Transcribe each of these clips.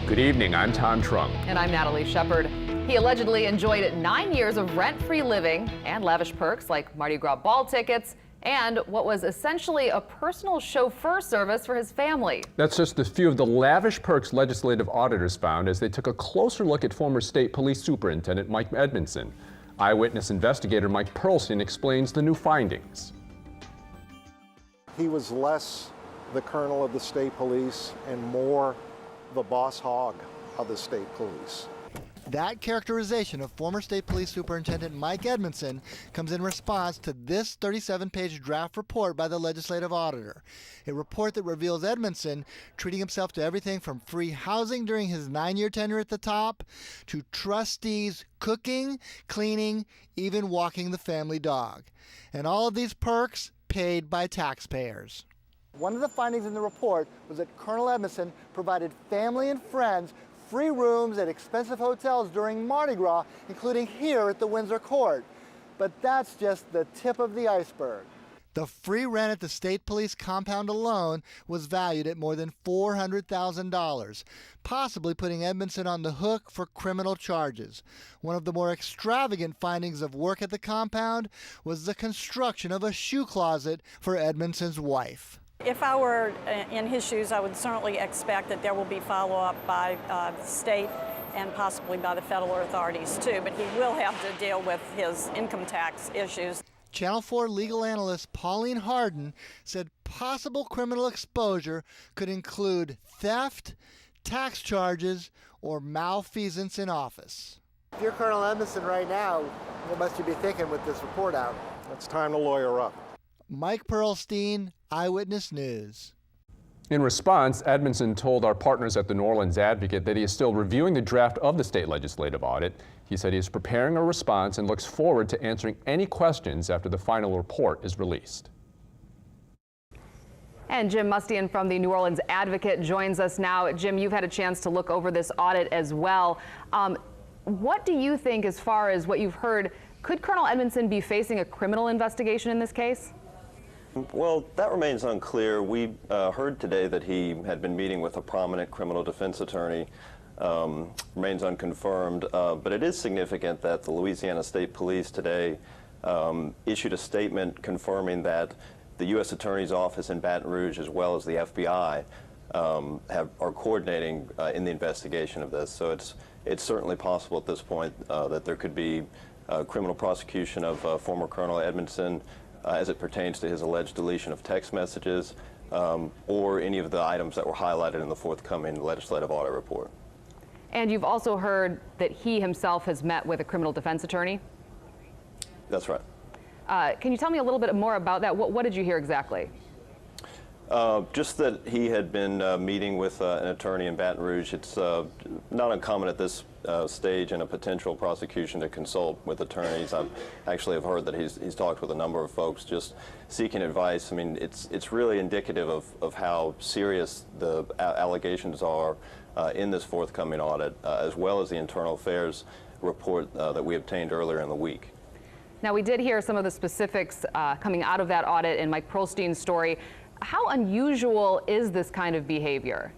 Good evening, I'm Tom Trump. And I'm Natalie Shepard. He allegedly enjoyed 9 years of rent-free living and lavish perks like Mardi Gras ball tickets and what was essentially a personal chauffeur service for his family. That's just a few of the lavish perks legislative auditors found as they took a closer look at former State Police Superintendent Mike Edmonson. Eyewitness investigator Mike-Perlstein explains the new findings. He was less the colonel of the state police and more the boss hog of the state police. That characterization of former State Police Superintendent Mike Edmonson comes in response to this 37-page draft report by the legislative auditor, a report that reveals Edmonson treating himself to everything from free housing during his 9-year tenure at the top to trustees cooking, cleaning, even walking the family dog. And all of these perks paid by taxpayers. One of the findings in the report was that Colonel Edmonson provided family and friends free rooms at expensive hotels during Mardi Gras, including here at the Windsor Court. But that's just the tip of the iceberg. The free rent at the State Police compound alone was valued at more than $400,000, possibly putting Edmonson on the hook for criminal charges. One of the more extravagant findings of work at the compound was the construction of a shoe closet for Edmonson's wife. If I were in his shoes, I would certainly expect that there will be follow-up by the state and possibly by the federal authorities too, but he will have to deal with his income tax issues. Channel 4 legal analyst Pauline Harden said possible criminal exposure could include theft, tax charges, or malfeasance in office. If you're Colonel Edmonson right now, what must you be thinking with this report out? It's time to lawyer up. Mike-Perlstein, Eyewitness News. In response, Edmonson told our partners at the New Orleans Advocate that he is still reviewing the draft of the state legislative audit. He said he is preparing a response and looks forward to answering any questions after the final report is released. And Jim Mustian from the New Orleans Advocate joins us now. Jim, you've had a chance to look over this audit as well. What do you think, as far as what you've heard, could Colonel Edmonson be facing a criminal investigation in this case? Well, that remains unclear. We heard today that he had been meeting with a prominent criminal defense attorney. Remains unconfirmed, but it is significant that the Louisiana State Police today issued a statement confirming that the U.S. Attorney's Office in Baton Rouge, as well as the FBI, are coordinating in the investigation of this. So it's certainly possible at this point that there could be criminal prosecution of former Colonel Edmonson as it pertains to his alleged deletion of text messages or any of the items that were highlighted in the forthcoming legislative audit report. And you've also heard that he himself has met with a criminal defense attorney? That's right. Can you tell me a little bit more about that? What did you hear exactly? Just that he had been meeting with an attorney in Baton Rouge. It's not uncommon at this stage in a potential prosecution to consult with attorneys. I actually have heard that he's talked with a number of folks just seeking advice. I mean, it's really indicative of how serious the allegations are in this forthcoming audit, as well as the internal affairs report that we obtained earlier in the week. Now, we did hear some of the specifics coming out of that audit in Mike-Perlstein's story. How unusual is this kind of behavior?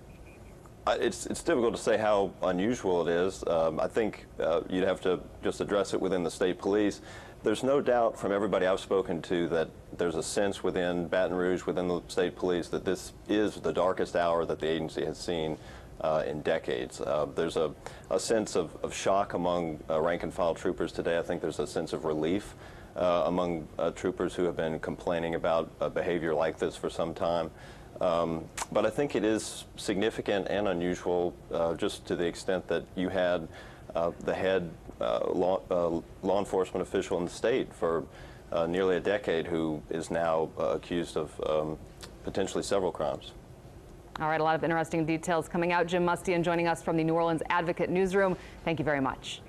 It's difficult to say how unusual it is. I think you'd have to just address it within the state police. There's no doubt from everybody I've spoken to that there's a sense within Baton Rouge, within the state police, that this is the darkest hour that the agency has seen in decades. There's a sense of shock among rank and file troopers today. I think there's a sense of relief among troopers who have been complaining about behavior like this for some time. But I think it is significant and unusual just to the extent that you had the head law enforcement official in the state for nearly a decade who is now accused of potentially several crimes. All right, a lot of interesting details coming out. Jim Mustian joining us from the New Orleans Advocate newsroom. Thank you very much.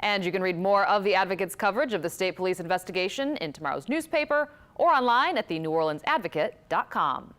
And you can read more of the Advocate's coverage of the state police investigation in tomorrow's newspaper or online at theneworleansadvocate.com.